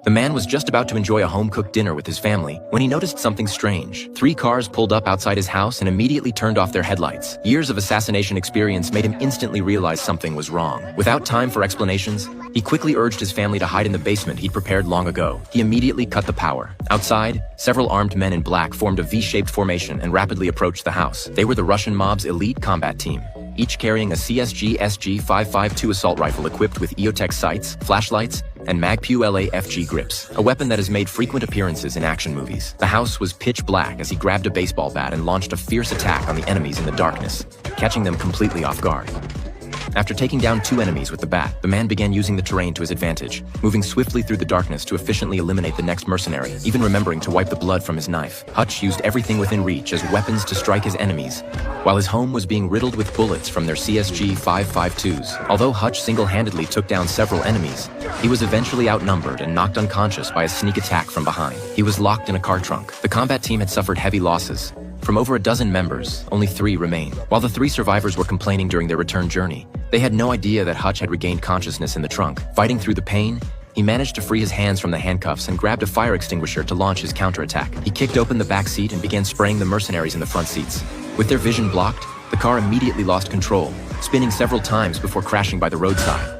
The man was just about to enjoy a home-cooked dinner with his family when he noticed something strange. 3 cars pulled up outside his house and immediately turned off their headlights. Years of assassination experience made him instantly realize something was wrong. Without time for explanations, he quickly urged his family to hide in the basement he'd prepared long ago. He immediately cut the power. Outside, several armed men in black formed a V-shaped formation and rapidly approached the house. They were the Russian mob's elite combat team, each carrying a CSG SG-552 assault rifle equipped with EOTech sights, flashlights, and Magpul LA-FG grips, a weapon that has made frequent appearances in action movies. The house was pitch black as he grabbed a baseball bat and launched a fierce attack on the enemies in the darkness, catching them completely off guard. After taking down 2 enemies with the bat, the man began using the terrain to his advantage, moving swiftly through the darkness to efficiently eliminate the next mercenary, even remembering to wipe the blood from his knife. Hutch used everything within reach as weapons to strike his enemies, while his home was being riddled with bullets from their CSG 552s. Although Hutch single-handedly took down several enemies, he was eventually outnumbered and knocked unconscious by a sneak attack from behind. He was locked in a car trunk. The combat team had suffered heavy losses. From over a dozen members, only 3 remained. While the 3 survivors were complaining during their return journey, they had no idea that Hutch had regained consciousness in the trunk. Fighting through the pain, he managed to free his hands from the handcuffs and grabbed a fire extinguisher to launch his counterattack. He kicked open the back seat and began spraying the mercenaries in the front seats. With their vision blocked, the car immediately lost control, spinning several times before crashing by the roadside.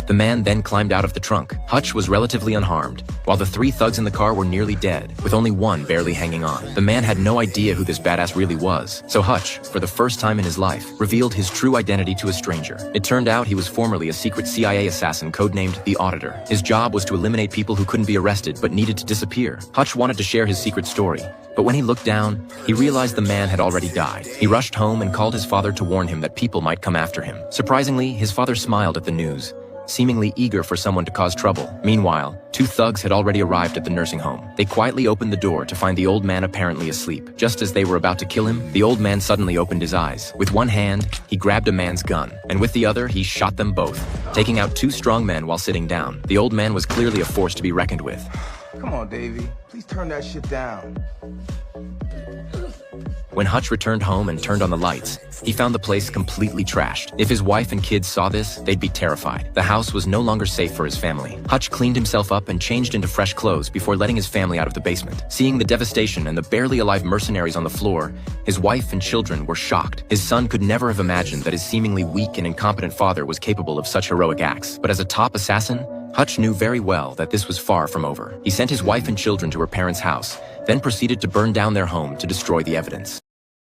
The man then climbed out of the trunk. Hutch was relatively unharmed, while the 3 thugs in the car were nearly dead, with only 1 barely hanging on. The man had no idea who this badass really was, so Hutch, for the first time in his life, revealed his true identity to a stranger. It turned out he was formerly a secret CIA assassin codenamed The Auditor. His job was to eliminate people who couldn't be arrested but needed to disappear. Hutch wanted to share his secret story, but when he looked down, he realized the man had already died. He rushed home and called his father to warn him that people might come after him. Surprisingly, his father smiled at the news, seemingly eager for someone to cause trouble. Meanwhile, 2 thugs had already arrived at the nursing home. They quietly opened the door to find the old man apparently asleep. Just as they were about to kill him, the old man suddenly opened his eyes. With one hand, he grabbed a man's gun, and with the other, he shot them both, taking out 2 strong men while sitting down. The old man was clearly a force to be reckoned with. Come on, Davey. Please turn that shit down. When Hutch returned home and turned on the lights, he found the place completely trashed. If his wife and kids saw this, they'd be terrified. The house was no longer safe for his family. Hutch cleaned himself up and changed into fresh clothes before letting his family out of the basement. Seeing the devastation and the barely alive mercenaries on the floor, his wife and children were shocked. His son could never have imagined that his seemingly weak and incompetent father was capable of such heroic acts. But as a top assassin, Hutch knew very well that this was far from over. He sent his wife and children to her parents' house, then proceeded to burn down their home to destroy the evidence.